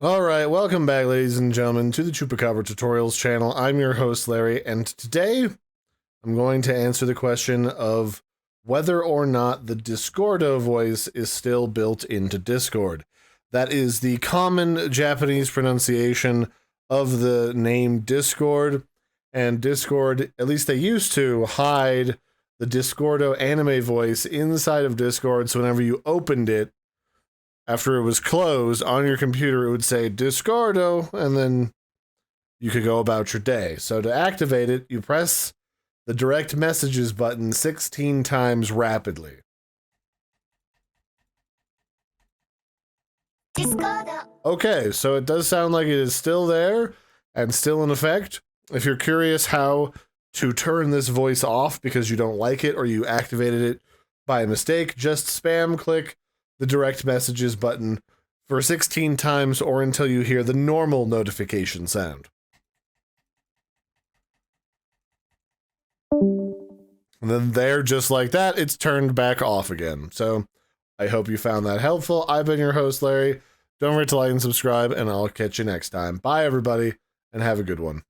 Alright, welcome back, ladies and gentlemen, to the Chupacabra Tutorials channel. I'm your host, Larry, and today I'm going to answer the question of whether or not the Discordo voice is still built into Discord. That is the common Japanese pronunciation of the name Discord, and Discord, at least they used to, hide the Discordo anime voice inside of Discord, so whenever you opened it, after it was closed, on your computer it would say Discordo, and then you could go about your day. So to activate it, you press the direct messages button 16 times rapidly. Discordo. Okay, so it does sound like it is still there and still in effect. If you're curious how to turn this voice off because you don't like it or you activated it by mistake, just spam click the direct messages button for 16 times or until you hear the normal notification sound. And then there, just like that, it's turned back off again. So I hope you found that helpful. I've been your host, Larry. Don't forget to like and subscribe, and I'll catch you next time. Bye, everybody, and have a good one.